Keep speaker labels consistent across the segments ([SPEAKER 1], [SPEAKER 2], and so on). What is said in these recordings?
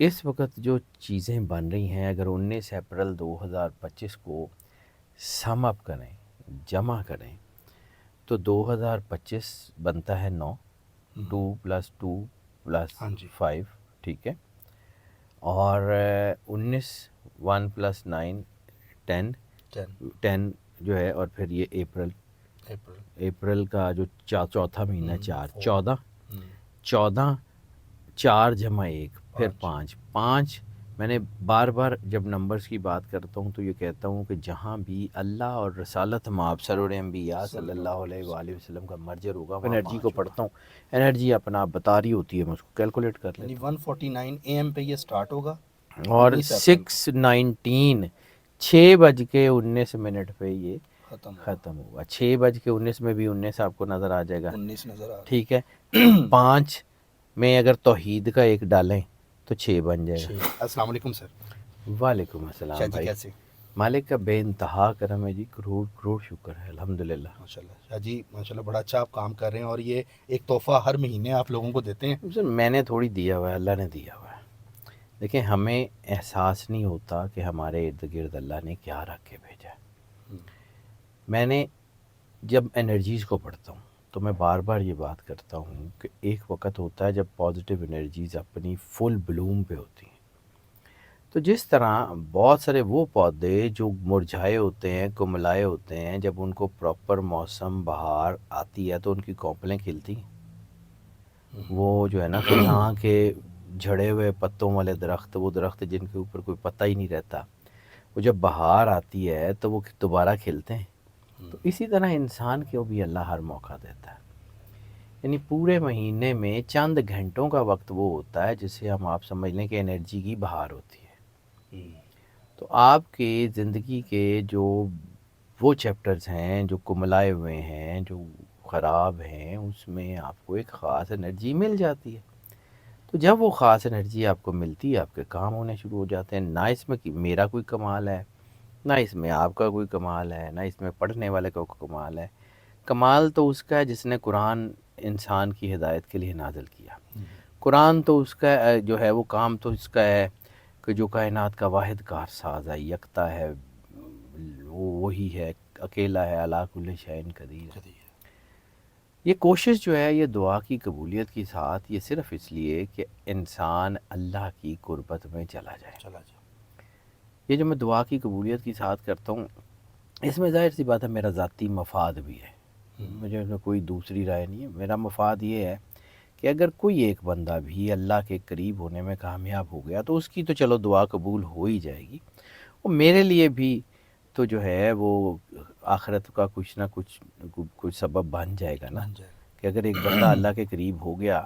[SPEAKER 1] اس وقت جو چیزیں بن رہی ہیں، اگر 19 اپریل 2025 کو سم اپ کریں، جمع کریں، تو 2025 بنتا ہے 9، 2 + 2
[SPEAKER 2] ہاں جی
[SPEAKER 1] + 5، ٹھیک ہے، اور 19 1 + 9 10 10 جو ہے، اور پھر یہ اپریل کا جو چوتھا مہینہ 4 14 14 4 + 1 پھر 5 میں نے بار بار جب نمبرز کی بات کرتا ہوں تو یہ کہتا ہوں کہ جہاں بھی اللہ اور رسالت مآب سرور انبیاء صلی اللہ علیہ وآلہ وسلم کا مرجر ہوگا، انرجی کو پڑھتا ہوں، انرجی اپنا آپ بتا رہی ہوتی ہے، میں اس کو کیلکولیٹ کر لیتا ہوں،
[SPEAKER 2] 1:49 AM پہ یہ سٹارٹ ہوگا
[SPEAKER 1] اور 6:19 6:19 پہ یہ ختم ہوگا۔ 6:19 میں بھی 19 آپ کو نظر آ جائے گا،
[SPEAKER 2] 19 نظر آ
[SPEAKER 1] ٹھیک ہے۔ 5 میں اگر توحید کا ایک ڈالیں تو 6 بن جائے گا۔
[SPEAKER 2] السلام علیکم سر،
[SPEAKER 1] وعلیکم السلام
[SPEAKER 2] شاہ جی
[SPEAKER 1] بھائی،
[SPEAKER 2] کیسے؟
[SPEAKER 1] مالک کا بے انتہا کرم ہے جی، کروڑ کروڑ شکر ہے، الحمدللہ۔
[SPEAKER 2] ماشاءاللہ شاہ جی، ماشاءاللہ بڑا اچھا آپ کام کر رہے ہیں، اور یہ ایک تحفہ ہر مہینے آپ لوگوں کو دیتے ہیں۔
[SPEAKER 1] سر میں نے تھوڑی دیا ہوا ہے، اللہ نے دیا ہوا ہے۔ دیکھیں ہمیں احساس نہیں ہوتا کہ ہمارے ارد گرد اللہ نے کیا رکھ کے بھیجا ہے۔ میں نے جب انرجیز کو پڑھتا ہوں تو میں بار بار یہ بات کرتا ہوں کہ ایک وقت ہوتا ہے جب پازیٹیو انرجیز اپنی فل بلوم پہ ہوتی ہیں، تو جس طرح بہت سارے وہ پودے جو مرجھائے ہوتے ہیں، کملائے ہوتے ہیں، جب ان کو پراپر موسم بہار آتی ہے تو ان کی کونپلیں کھلتی ہیں۔ وہ جو ہے نا خزاں کے جھڑے ہوئے پتوں والے درخت، وہ درخت جن کے اوپر کوئی پتہ ہی نہیں رہتا، وہ جب بہار آتی ہے تو وہ دوبارہ کھلتے ہیں۔ تو اسی طرح انسان کو بھی اللہ ہر موقع دیتا ہے، یعنی پورے مہینے میں چند گھنٹوں کا وقت وہ ہوتا ہے جسے ہم آپ سمجھ لیں کہ انرجی کی بہار ہوتی ہے۔ تو آپ کے زندگی کے جو وہ چیپٹرز ہیں جو کملائے ہوئے ہیں، جو خراب ہیں، اس میں آپ کو ایک خاص انرجی مل جاتی ہے۔ تو جب وہ خاص انرجی آپ کو ملتی ہے، آپ کے کام ہونے شروع ہو جاتے ہیں۔ نہ اس میں میرا کوئی کمال ہے، نہ اس میں آپ کا کوئی کمال ہے، نہ اس میں پڑھنے والے کا کوئی کمال ہے۔ کمال تو اس کا ہے جس نے قرآن انسان کی ہدایت کے لیے نازل کیا۔ قرآن تو اس کا جو ہے وہ کام تو اس کا ہے کہ جو کائنات کا واحد کارساز ہے، یکتا ہے، وہ وہی ہے، اکیلا ہے، علی کل شیء قدیر۔ یہ کوشش جو ہے یہ دعا کی قبولیت کے ساتھ، یہ صرف اس لیے کہ انسان اللہ کی قربت میں چلا جائے۔ یہ جو میں دعا کی قبولیت کے ساتھ کرتا ہوں، اس میں ظاہر سی بات ہے میرا ذاتی مفاد بھی ہے، مجھے کوئی دوسری رائے نہیں ہے۔ میرا مفاد یہ ہے کہ اگر کوئی ایک بندہ بھی اللہ کے قریب ہونے میں کامیاب ہو گیا تو اس کی تو چلو دعا قبول ہو ہی جائے گی، وہ میرے لیے بھی تو جو ہے وہ آخرت کا کچھ نہ کچھ سبب بن جائے گا نا، کہ اگر ایک بندہ اللہ کے قریب ہو گیا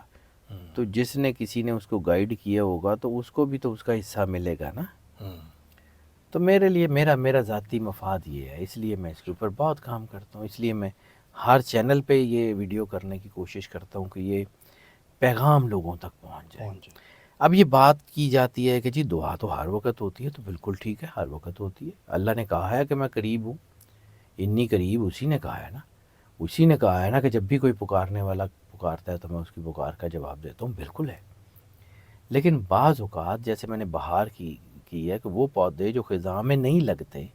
[SPEAKER 1] تو جس نے کسی نے اس کو گائیڈ کیا ہوگا تو اس کو بھی تو اس کا حصہ ملے گا نا۔ تو میرے لیے میرا ذاتی مفاد یہ ہے، اس لیے میں اس کے اوپر بہت کام کرتا ہوں، اس لیے میں ہر چینل پہ یہ ویڈیو کرنے کی کوشش کرتا ہوں کہ یہ پیغام لوگوں تک پہنچ جائے۔ اب یہ بات کی جاتی ہے کہ جی دعا تو ہر وقت ہوتی ہے، تو بالکل ٹھیک ہے، ہر وقت ہوتی ہے۔ اللہ نے کہا ہے کہ میں قریب ہوں، انی قریب، اسی نے کہا ہے نا، اسی نے کہا ہے نا کہ جب بھی کوئی پکارنے والا پکارتا ہے تو میں اس کی پکار کا جواب دیتا ہوں، بالکل ہے۔ لیکن بعض اوقات جیسے میں نے بہار کی ہے کہ وہ پودے جو خزاں میں نہیں لگتے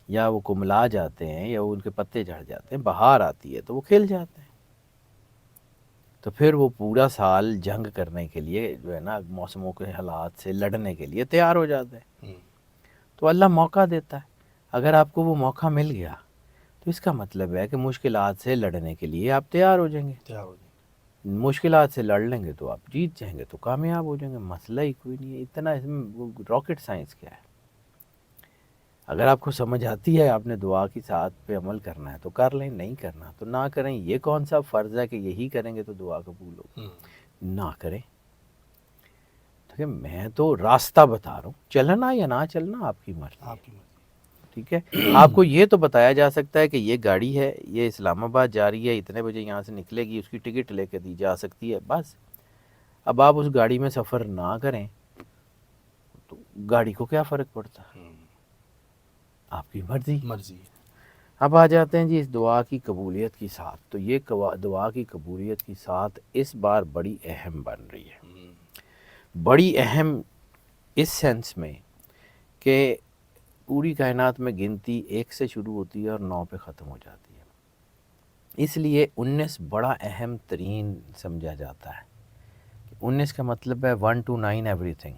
[SPEAKER 1] یا وہ کملا جاتے ہیں یا وہ ان کے پتے جھڑ جاتے ہیں، بہار آتی ہے تو وہ کھل جاتے ہیں، تو پھر وہ پورا سال جنگ کرنے کے لیے جو ہے نا موسموں کے حالات سے لڑنے کے لیے تیار ہو جاتے ہیں۔ تو اللہ موقع دیتا ہے، اگر آپ کو وہ موقع مل گیا تو اس کا مطلب ہے کہ مشکلات سے لڑنے کے لیے آپ تیار ہو جائیں گے، مشکلات سے لڑ لیں گے تو آپ جیت جائیں گے، تو کامیاب ہو جائیں گے، مسئلہ ہی کوئی نہیں ہے۔ اتنا اس میں راکٹ سائنس کیا ہے؟ اگر آپ کو سمجھ آتی ہے آپ نے دعا کی ساتھ پہ عمل کرنا ہے تو کر لیں، نہیں کرنا تو نہ کریں۔ یہ کون سا فرض ہے کہ یہی کریں گے تو دعا قبول ہوگی؟ نہ کریں۔ ٹھیک ہے، میں تو راستہ بتا رہا ہوں، چلنا یا نہ چلنا آپ کی مرضی ہے، ٹھیک ہے۔ آپ کو یہ تو بتایا جا سکتا ہے کہ یہ گاڑی ہے، یہ اسلام آباد جا رہی ہے، اتنے بجے یہاں سے نکلے گی، اس کی ٹکٹ لے کے دی جا سکتی ہے، بس۔ اب آپ اس گاڑی میں سفر نہ کریں تو گاڑی کو کیا فرق پڑتا ہے؟ آپ کی مرضی۔ اب آ جاتے ہیں جی اس دعا کی قبولیت کی ساتھ، تو یہ دعا کی قبولیت کی ساتھ اس بار بڑی اہم بن رہی ہے۔ بڑی اہم اس سینس میں کہ پوری کائنات میں گنتی 1 سے شروع ہوتی ہے اور 9 پہ ختم ہو جاتی ہے، اس لیے 19 بڑا اہم ترین سمجھا جاتا ہے۔ 19 کا مطلب ہے 1 to 9 ایوری تھنگ۔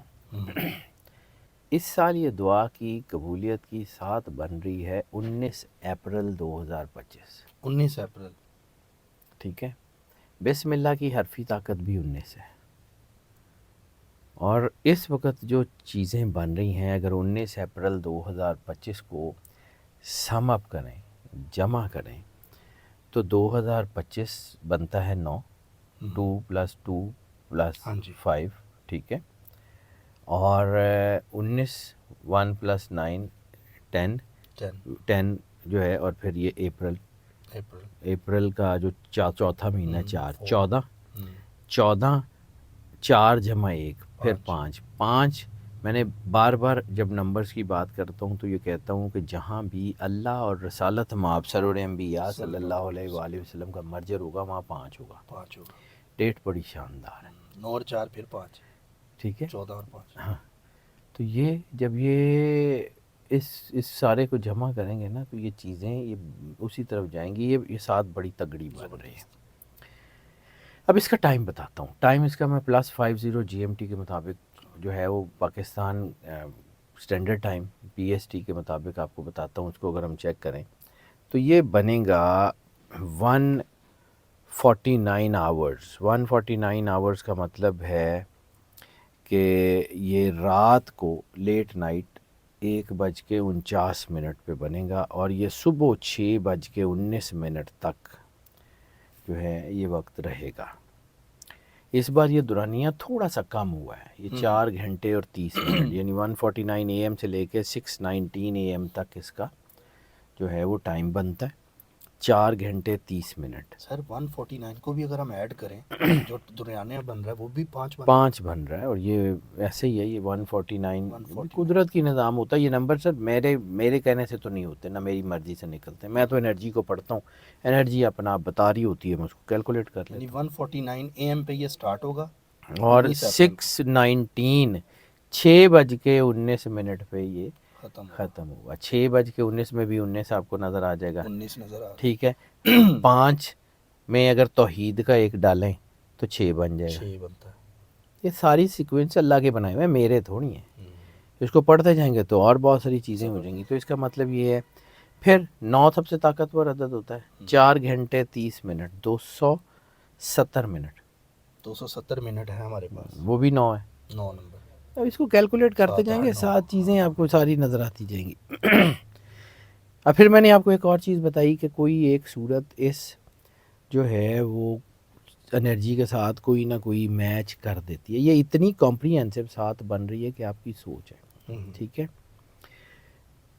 [SPEAKER 1] اس سال یہ دعا کی قبولیت کی سات بن رہی ہے 19 اپریل 2025،
[SPEAKER 2] 19 اپریل،
[SPEAKER 1] ٹھیک ہے۔ بسم اللہ کی حرفی طاقت بھی 19 ہے، اور اس وقت جو چیزیں بن رہی ہیں اگر 19 اپریل 2025 کو سم اپ کریں، جمع کریں، تو 2025 بنتا ہے 9، 2 + 2
[SPEAKER 2] ہاں جی،
[SPEAKER 1] + 5، ٹھیک ہے، اور 19 1 + 9 10 10 جو ہے، اور پھر یہ اپریل کا جو چوتھا مہینہ 4 14 4 + 1 پھر 5 میں نے بار بار جب نمبرز کی بات کرتا ہوں تو یہ کہتا ہوں کہ جہاں بھی اللہ اور رسالت مآب سرور انبیاء صلی اللہ علیہ وآلہ وسلم کا مرجر ہوگا وہاں 5 ہوگا۔ ڈیٹ بڑی شاندار ہے،
[SPEAKER 2] 9 اور 4 پھر 5،
[SPEAKER 1] ٹھیک ہے،
[SPEAKER 2] 14 اور 5۔
[SPEAKER 1] ہاں، تو یہ جب یہ اس سارے کو جمع کریں گے نا تو یہ چیزیں یہ اسی طرف جائیں گی، یہ ساتھ بڑی تگڑی بن رہی ہے۔ اب اس کا ٹائم بتاتا ہوں، ٹائم اس کا میں +50 GMT کے مطابق جو ہے وہ پاکستان اسٹینڈرڈ ٹائم PST کے مطابق آپ کو بتاتا ہوں، اس کو اگر ہم چیک کریں تو یہ بنے گا 149 آورز۔ 149 آورز کا مطلب ہے کہ یہ رات کو لیٹ نائٹ 1:49 پہ بنے گا، اور یہ صبح 6:19 تک جو ہے یہ وقت رہے گا۔ اس بار یہ دورانیہ تھوڑا سا کم ہوا ہے، یہ 4 گھنٹے اور 30 منٹ، یعنی 1:49 AM سے لے کے 6:19 AM تک اس کا جو ہے وہ ٹائم بنتا ہے، 4 گھنٹے 30 منٹ۔
[SPEAKER 2] سر 149 کو بھی اگر ہم ایڈ کریں جو دریانیہ بن رہا ہے وہ بھی 5
[SPEAKER 1] بن رہا ہے، اور یہ ایسے ہی ہے، یہ 149 قدرت کی نظام ہوتا ہے۔ یہ نمبر سر میرے کہنے سے تو نہیں ہوتے، نہ میری مرضی سے نکلتے، میں تو انرجی کو پڑھتا ہوں، انرجی اپنا آپ بتا رہی ہوتی ہے، میں اس کو کیلکولیٹ کر لیتا
[SPEAKER 2] یعنی 149 AM پہ یہ سٹارٹ ہوگا
[SPEAKER 1] ہوں، اور 6:19 6:19 پہ یہ ختم ہوگا۔ 6:19 میں بھی 19 آپ کو نظر آ جائے گا،
[SPEAKER 2] 19 نظر آ رہا ہے،
[SPEAKER 1] ٹھیک ہے۔ 5 میں اگر توحید کا ایک ڈالیں تو 6 بن جائے گا۔
[SPEAKER 2] 6 بنتا ہے۔
[SPEAKER 1] یہ ساری سیکوینس اللہ کے بنائے ہوئے ہیں، میرے تھوڑی ہیں۔ اس کو پڑھتے جائیں گے تو اور بہت ساری چیزیں ہو جائیں گی، تو اس کا مطلب یہ ہے۔ پھر 9 سب سے طاقتور عدد ہوتا ہے، 4 گھنٹے 30 منٹ، 270 منٹ،
[SPEAKER 2] 270 منٹ ہے ہمارے پاس،
[SPEAKER 1] وہ بھی 9 ہے۔
[SPEAKER 2] 9 نمبر۔
[SPEAKER 1] اب اس کو کیلکولیٹ کرتے
[SPEAKER 2] 7
[SPEAKER 1] جائیں
[SPEAKER 2] 8
[SPEAKER 1] گے،
[SPEAKER 2] 9
[SPEAKER 1] سات چیزیں آپ کو ساری نظر آتی جائیں گی۔ اب پھر میں نے آپ کو ایک اور چیز بتائی کہ کوئی ایک صورت اس جو ہے وہ انرجی کے ساتھ کوئی نہ کوئی میچ کر دیتی ہے، یہ اتنی کمپریہنسو ساتھ بن رہی ہے کہ آپ کی سوچ ہے، ٹھیک ہے۔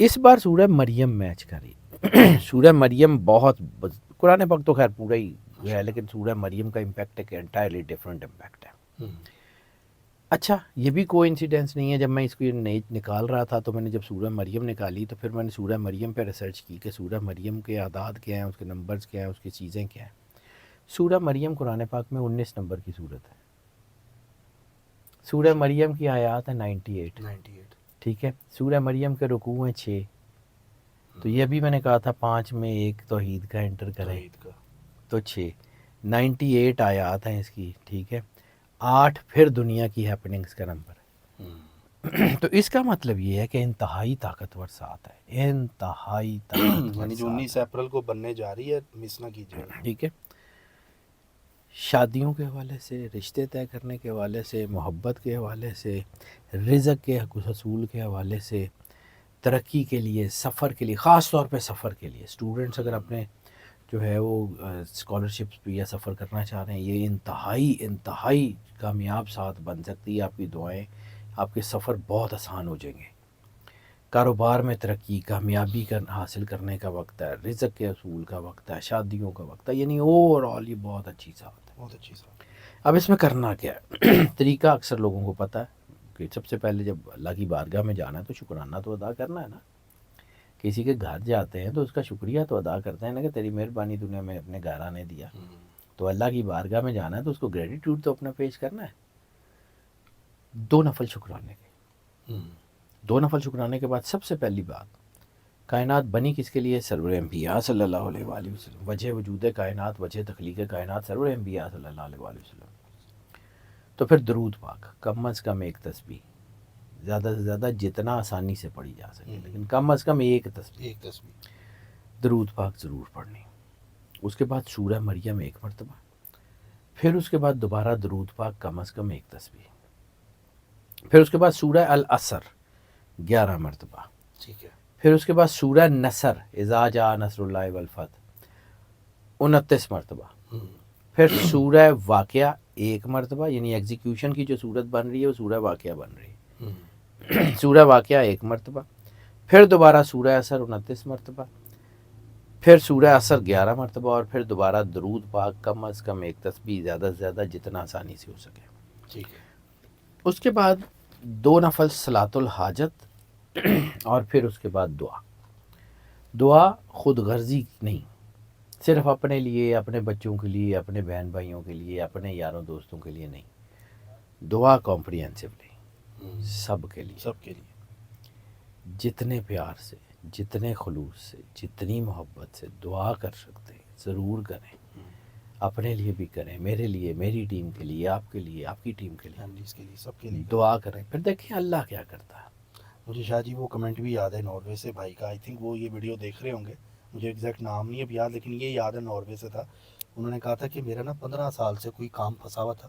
[SPEAKER 1] اس بار سورہ مریم میچ کر رہی سورہ مریم بہت قرآن پاک تو خیر پورا ہی ہے، لیکن سورہ مریم کا امپیکٹ ایک انٹائرلی ڈیفرنٹ امپیکٹ ہے۔ اچھا، یہ بھی کوئی انسیڈنس نہیں ہے، جب میں اس کو نکال رہا تھا تو میں نے جب سورہ مریم نکالی تو پھر میں نے سورہ مریم پہ ریسرچ کی کہ سورہ مریم کے اعداد کیا ہیں، اس کے نمبرز کیا ہیں، اس کی چیزیں کیا ہیں۔ سورہ مریم قرآن پاک میں 19 نمبر کی صورت ہے۔ سورہ مریم کی آیات ہیں 98، ٹھیک ہے۔ سورہ مریم کے رکوع ہیں 6، تو یہ بھی میں نے کہا تھا 5 میں ایک توحید کا انٹر کریں تو 6، 98 آیات ہیں اس کی، ٹھیک ہے۔ 8 پھر دنیا کی ہیپننگز کا نمبر ہے۔ تو اس کا مطلب یہ ہے کہ انتہائی طاقتور ساتھ ہے، انتہائی طاقتور
[SPEAKER 2] یعنی جو 19 اپریل کو بننے جا رہی ہے مس نہ کیجیے گا،
[SPEAKER 1] ٹھیک ہے۔ شادیوں کے حوالے سے، رشتے طے کرنے کے حوالے سے، محبت کے حوالے سے، رزق کے حصول کے حوالے سے، ترقی کے لیے، سفر کے لیے، خاص طور پہ سفر کے لیے اسٹوڈنٹس اگر اپنے جو ہے وہ اسکالرشپس پہ یا سفر کرنا چاہ رہے ہیں، یہ انتہائی کامیاب ساتھ بن سکتی ہے۔ آپ کی دعائیں، آپ کے سفر بہت آسان ہو جائیں گے۔ کاروبار میں ترقی، کامیابی حاصل کرنے کا وقت ہے، رزق کے حصول کا وقت ہے، شادیوں کا وقت ہے، یعنی اوور آل یہ بہت اچھی ساتھ ہے،
[SPEAKER 2] بہت اچھی ساتھ۔
[SPEAKER 1] اب اس میں کرنا کیا ہے؟ طریقہ اکثر لوگوں کو پتہ ہے کہ سب سے پہلے جب اللہ کی بارگاہ میں جانا ہے تو شکرانہ تو ادا کرنا ہے نا۔ کسی کے گھر جاتے ہیں تو اس کا شکریہ تو ادا کرتے ہیں نا کہ تیری مہربانی تو نے ہمیں اپنے گھر آنے دیا۔ تو اللہ کی بارگاہ میں جانا ہے تو اس کو گریٹیٹیوڈ تو اپنا پیش کرنا ہے دو نفل شکرانے کے،
[SPEAKER 2] ہم،
[SPEAKER 1] دو نفل شکرانے کے بعد سب سے پہلی بات، کائنات بنی کس کے لیے؟ سرور انبیاء صلی اللہ علیہ وآلہ وسلم، وجہ وجود کائنات، وجہ تخلیق کائنات سرور انبیاء صلی اللہ علیہ وآلہ وسلم. تو پھر درود پاک، کم از کم ایک تسبیح، زیادہ سے زیادہ جتنا آسانی سے پڑھی جا سکے، لیکن کم از کم ایک تسبیح
[SPEAKER 2] ایک تسبیح.
[SPEAKER 1] درود پاک ضرور پڑھنی. اس کے بعد سورہ مریم ایک مرتبہ، پھر اس کے بعد دوبارہ درود پاک کم از کم ایک تسبیح، پھر اس کے بعد سورہ العصر 11 مرتبہ،
[SPEAKER 2] ٹھیک ہے.
[SPEAKER 1] پھر اس کے بعد سورہ نصر اذا جاء نصر اللہ والفتح 29 مرتبہ،
[SPEAKER 2] ہم،
[SPEAKER 1] پھر سورہ واقعہ ایک مرتبہ، یعنی ایگزیکیوشن کی جو صورت بن رہی ہے وہ سورہ واقعہ بن رہی ہے،
[SPEAKER 2] ہم،
[SPEAKER 1] سورہ واقعہ ایک مرتبہ، پھر دوبارہ سورہ اثر 29 مرتبہ، پھر سورہ اثر 11 مرتبہ، اور پھر دوبارہ درود پاک کم از کم ایک تسبیح، زیادہ سے زیادہ جتنا آسانی سے ہو سکے.
[SPEAKER 2] ٹھیک ہے.
[SPEAKER 1] اس کے بعد دو نفل صلاۃ الحاجت، اور پھر اس کے بعد دعا. دعا خود غرضی نہیں، صرف اپنے لیے، اپنے بچوں کے لیے، اپنے بہن بھائیوں کے لیے، اپنے یاروں دوستوں کے لیے نہیں، دعا کمپریہنسولی
[SPEAKER 2] ہم،
[SPEAKER 1] سب کے لیے،
[SPEAKER 2] سب کے لیے.
[SPEAKER 1] جتنے پیار سے، جتنے خلوص سے، جتنی محبت سے دعا کر سکتے ہیں ضرور کریں. اپنے لیے بھی کریں، میرے لیے، میری ٹیم کے لیے، آپ کے لیے، آپ کی ٹیم کے لیے
[SPEAKER 2] فیملیز کے لیے، سب کے لیے.
[SPEAKER 1] دعا کریں. پھر دیکھیں اللہ کیا کرتا ہے.
[SPEAKER 2] مجھے شاہ جی وہ کمنٹ بھی یاد ہے ناروے سے بھائی کا، آئی تھنک وہ یہ ویڈیو دیکھ رہے ہوں گے، مجھے ایگزیکٹ نام نہیں اب یاد، لیکن یہ یاد ہے ناروے سے تھا. انہوں نے کہا تھا کہ میرا نا 15 سال سے کوئی کام پھنسا ہوا تھا،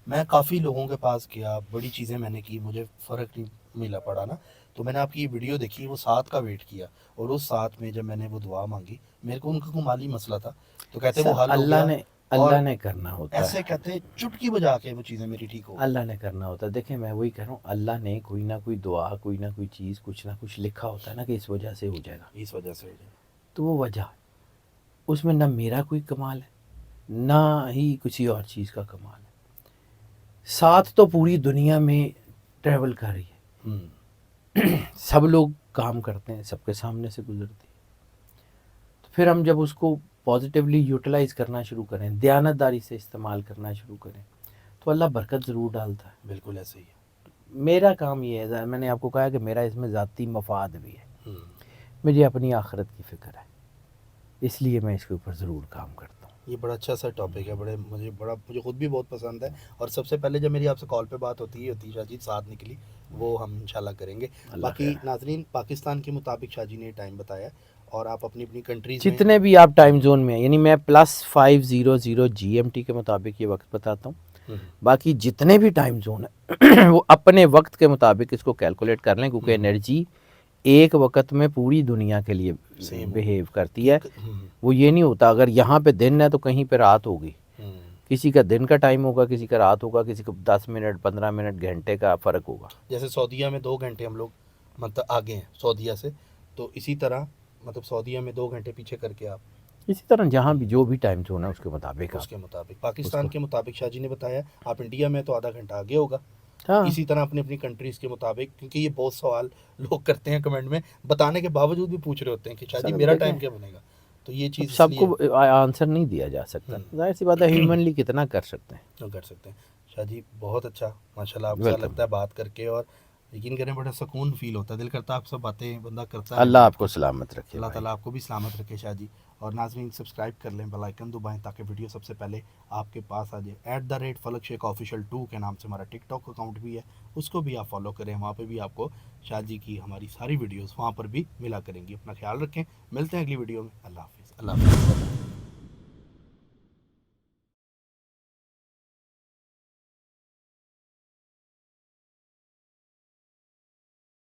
[SPEAKER 2] میں کافی لوگوں کے پاس گیا، بڑی چیزیں میں نے کی، مجھے فرق نہیں ملا پڑا نا. تو میں نے آپ کی یہ ویڈیو دیکھی، وہ 7 کا ویٹ کیا، اور اس 7 میں جب میں نے وہ دعا مانگی، میرے کو ان کا کوئی مالی مسئلہ تھا، تو کہتے وہ حل ہو
[SPEAKER 1] اللہ
[SPEAKER 2] گیا.
[SPEAKER 1] نے
[SPEAKER 2] اور
[SPEAKER 1] اللہ نے کرنا ہوتا
[SPEAKER 2] ایسے
[SPEAKER 1] ہے،
[SPEAKER 2] کہتے ہیں چٹکی بجا کے وہ چیزیں میری ٹھیک ہو گئی.
[SPEAKER 1] اللہ نے کرنا ہوتا ہے. دیکھیں میں وہی کہہ رہا ہوں، اللہ نے کوئی نہ کوئی دعا، کوئی نہ کوئی چیز، کچھ نہ کچھ لکھا ہوتا ہے نا کہ اس وجہ سے ہو جائے گا،
[SPEAKER 2] اس وجہ سے ہو جائے.
[SPEAKER 1] تو وہ وجہ، اس میں نہ میرا کوئی کمال ہے نہ ہی کسی اور چیز کا کمال ہے. ساتھ تو پوری دنیا میں ٹریول کر رہی ہے،
[SPEAKER 2] ہم،
[SPEAKER 1] سب لوگ کام کرتے ہیں، سب کے سامنے سے گزرتی ہے. تو پھر ہم جب اس کو پازیٹیولی یوٹیلائز کرنا شروع کریں، دیانتداری سے استعمال کرنا شروع کریں، تو اللہ برکت ضرور ڈالتا ہے.
[SPEAKER 2] بالکل ایسے ہی ہے.
[SPEAKER 1] میرا کام یہ ہے، میں نے آپ کو کہا کہ میرا اس میں ذاتی مفاد بھی ہے،
[SPEAKER 2] ہم،
[SPEAKER 1] مجھے اپنی آخرت کی فکر ہے، اس لیے میں اس کے اوپر ضرور کام کرتا ہوں.
[SPEAKER 2] یہ بڑا اچھا سا ٹاپک ہے، مجھے خود بھی بہت پسند ہے. اور سب سے پہلے جب میری آپ سے کال پہ بات ہوتی ہے شاہ جی، ساتھ نکلی، وہ ہم انشاءاللہ کریں گے.
[SPEAKER 1] اللہ
[SPEAKER 2] باقی
[SPEAKER 1] خیر.
[SPEAKER 2] ناظرین، پاکستان کے مطابق شاہ جی نے ٹائم بتایا ہے، اور آپ اپنی اپنی کنٹریز میں
[SPEAKER 1] جتنے بھی آپ ٹائم زون میں ہیں، یعنی میں +500 GMT کے مطابق یہ وقت بتاتا ہوں،
[SPEAKER 2] ہم،
[SPEAKER 1] باقی جتنے بھی ٹائم زون ہیں وہ اپنے وقت کے مطابق اس کو کیلکولیٹ کر لیں، کیونکہ انرجی ایک وقت میں پوری دنیا کے لیے
[SPEAKER 2] Same.
[SPEAKER 1] بیہیو کرتی ہے.
[SPEAKER 2] ہم،
[SPEAKER 1] وہ یہ نہیں ہوتا اگر یہاں پہ دن ہے تو کہیں پہ رات ہوگی،
[SPEAKER 2] ہم،
[SPEAKER 1] کسی کا دن کا ٹائم ہوگا، کسی کا رات ہوگا، کسی کا 10 منٹ 15 منٹ گھنٹے کا فرق ہوگا.
[SPEAKER 2] جیسے سعودیہ میں 2 گھنٹے ہم لوگ مطلب آگے ہیں سعودیہ سے، تو اسی طرح مطلب سعودیہ میں 2 گھنٹے پیچھے کر کے آپ
[SPEAKER 1] اسی طرح جہاں بھی جو بھی ٹائم زون ہے اس کے مطابق
[SPEAKER 2] اس
[SPEAKER 1] آپ.
[SPEAKER 2] کے مطابق. پاکستان کے مطابق شاہ جی نے بتایا آپ انڈیا میں تو آدھا گھنٹہ آگے ہوگا.
[SPEAKER 1] ہاں
[SPEAKER 2] اسی طرح اپنی اپنی کنٹریز کے مطابق، کیونکہ یہ بہت سوال لوگ کرتے ہیں کمنٹ میں، بتانے کے باوجود بھی پوچھ رہے ہوتے ہیں کہ شاہ جی
[SPEAKER 1] سر
[SPEAKER 2] میرا
[SPEAKER 1] دیکھیں،
[SPEAKER 2] ٹائم کیا بنے گا. تو یہ چیز اس
[SPEAKER 1] سب
[SPEAKER 2] لیے
[SPEAKER 1] کو آنسر نہیں دیا جا سکتا، ظاہر سی بات ہے، ہیومنلی کتنا کر سکتے ہیں.
[SPEAKER 2] ہم کر سکتے ہیں. شاہ جی بہت اچھا ماشاءاللہ، آپ سے
[SPEAKER 1] Welcome.
[SPEAKER 2] لگتا ہے بات کر کے، اور یقین کریں بڑا سکون فیل ہوتا ہے، دل کرتا ہے آپ سب باتیں بندہ کرتا ہے.
[SPEAKER 1] اللہ آپ کو سلامت رکھے
[SPEAKER 2] اللہ
[SPEAKER 1] بھائی.
[SPEAKER 2] تعالیٰ آپ کو بھی سلامت رکھے شاہ جی. اور ناظرین سبسکرائب کر لیں، بیل آئکن دبائیں تاکہ ویڈیو سب سے پہلے آپ کے پاس آ جائے. @فلک شیخ آفیشیل 2 کے نام سے ہمارا ٹک ٹاک اکاؤنٹ بھی ہے، اس کو بھی آپ فالو کریں، وہاں پہ بھی آپ کو شاہ جی کی ہماری ساری ویڈیوز وہاں پر بھی ملا کریں گی. اپنا خیال رکھیں، ملتے ہیں اگلی ویڈیو میں. اللہ حافظ. اللہ حافظ.